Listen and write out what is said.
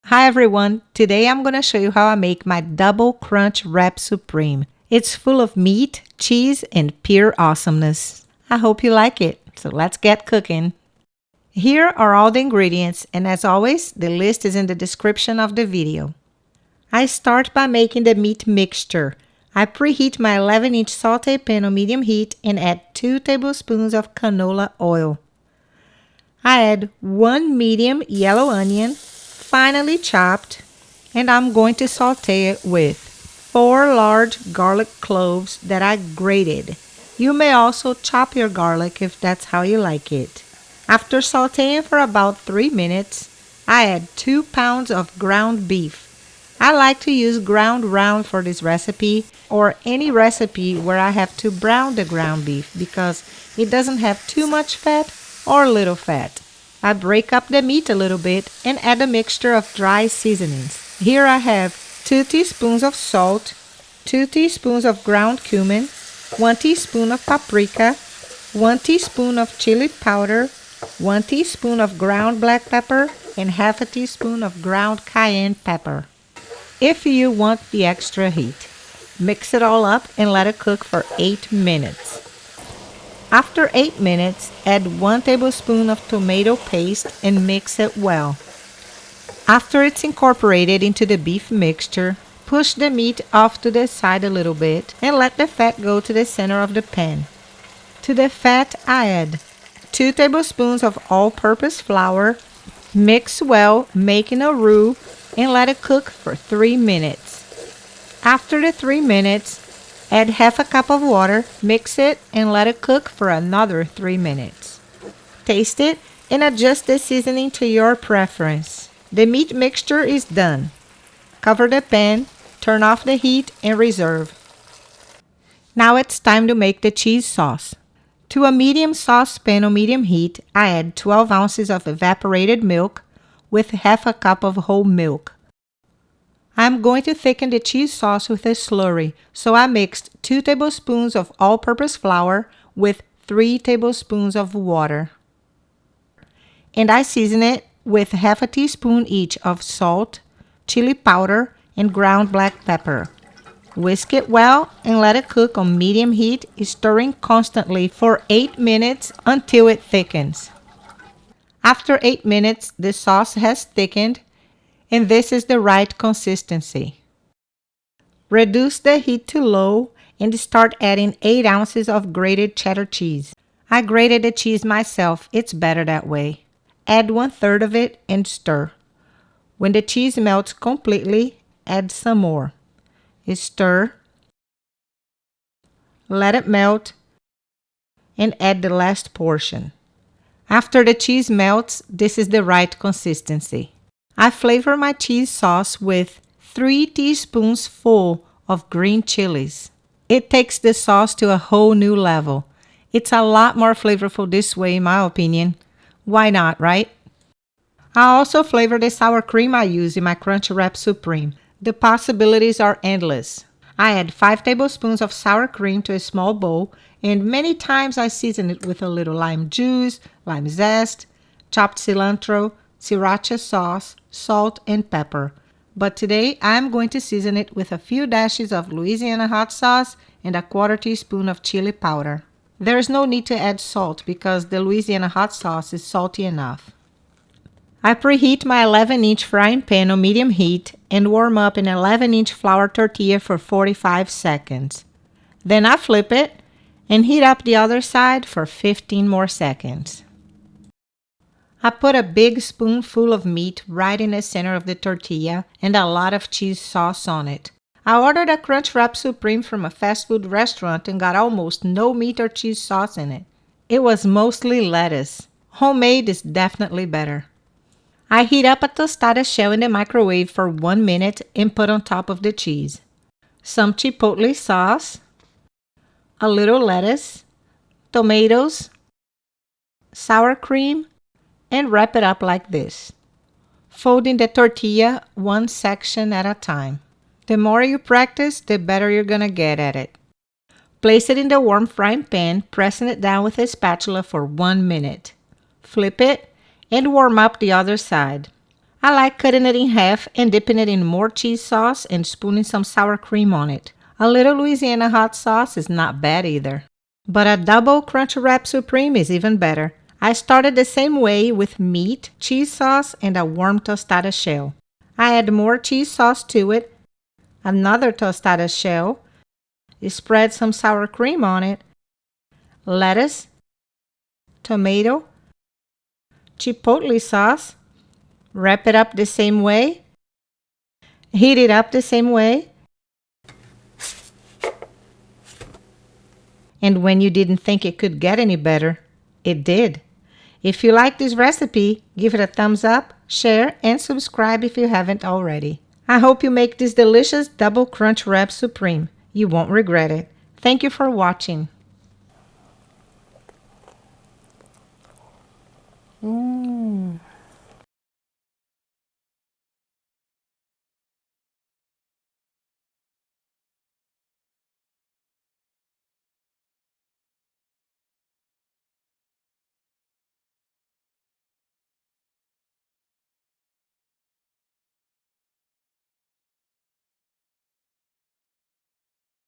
Hi everyone, today I'm going to show you how I make my Double Crunch Wrap Supreme. It's full of meat, cheese, and pure awesomeness. I hope you like it, so let's get cooking. Here are all the ingredients, and as always, the list is in the description of the video. I start by making the meat mixture. I preheat my 11-inch saute pan on medium heat and add 2 tablespoons of canola oil. I add 1 medium yellow onion, finely chopped, and I'm going to saute it with 4 large garlic cloves that I grated. You may also chop your garlic if that's how you like it. After sauteing for about 3 minutes, I add 2 pounds of ground beef. I like to use ground round for this recipe or any recipe where I have to brown the ground beef because it doesn't have too much fat or little fat. I break up the meat a little bit and add a mixture of dry seasonings. Here I have 2 teaspoons of salt, 2 teaspoons of ground cumin, 1 teaspoon of paprika, 1 teaspoon of chili powder, 1 teaspoon of ground black pepper, and half a teaspoon of ground cayenne pepper. If you want the extra heat, mix it all up and let it cook for 8 minutes. After 8 minutes, add 1 tablespoon of tomato paste and mix it well. After it's incorporated into the beef mixture, push the meat off to the side a little bit and let the fat go to the center of the pan. To the fat, I add 2 tablespoons of all-purpose flour, mix well, making a roux, and let it cook for 3 minutes. After the 3 minutes, add half a cup of water, mix it, and let it cook for another 3 minutes. Taste it and adjust the seasoning to your preference. The meat mixture is done. Cover the pan, turn off the heat, and reserve. Now it's time to make the cheese sauce. To a medium saucepan on medium heat, I add 12 ounces of evaporated milk with half a cup of whole milk. I'm going to thicken the cheese sauce with a slurry, so I mixed 2 tablespoons of all-purpose flour with 3 tablespoons of water. And I season it with half a teaspoon each of salt, chili powder, and ground black pepper. Whisk it well and let it cook on medium heat, stirring constantly for 8 minutes until it thickens. After 8 minutes, the sauce has thickened, and this is the right consistency. Reduce the heat to low and start adding 8 ounces of grated cheddar cheese. I grated the cheese myself, it's better that way. Add 1/3 of it and stir. When the cheese melts completely, add some more. Stir, let it melt, and add the last portion. After the cheese melts, this is the right consistency. I flavor my cheese sauce with 3 teaspoons full of green chilies. It takes the sauce to a whole new level. It's a lot more flavorful this way, in my opinion. Why not, right? I also flavor the sour cream I use in my Crunchwrap Supreme. The possibilities are endless. I add 5 tablespoons of sour cream to a small bowl, and many times I season it with a little lime juice, lime zest, chopped cilantro, sriracha sauce, salt, and pepper. But today I'm going to season it with a few dashes of Louisiana hot sauce and a 1/4 teaspoon of chili powder. There's no need to add salt because the Louisiana hot sauce is salty enough. I preheat my 11-inch frying pan on medium heat and warm up an 11-inch flour tortilla for 45 seconds. Then I flip it and heat up the other side for 15 more seconds. I put a big spoonful of meat right in the center of the tortilla and a lot of cheese sauce on it. I ordered a Crunchwrap Supreme from a fast food restaurant and got almost no meat or cheese sauce in it. It was mostly lettuce. Homemade is definitely better. I heat up a tostada shell in the microwave for 1 minute and put on top of the cheese some Chipotle sauce, a little lettuce, tomatoes, sour cream, and wrap it up like this, folding the tortilla 1 section at a time. The more you practice, the better you're gonna get at it. Place it in the warm frying pan, pressing it down with a spatula for 1 minute. Flip it and warm up the other side. I like cutting it in half and dipping it in more cheese sauce and spooning some sour cream on it. A little Louisiana hot sauce is not bad either. But a double Crunchwrap Supreme is even better. I started the same way with meat, cheese sauce, and a warm tostada shell. I add more cheese sauce to it, another tostada shell, spread some sour cream on it, lettuce, tomato, chipotle sauce, wrap it up the same way, heat it up the same way, and when you didn't think it could get any better, it did. If you like this recipe, give it a thumbs up, share, and subscribe if you haven't already. I hope you make this delicious double Crunchwrap Supreme. You won't regret it. Thank you for watching.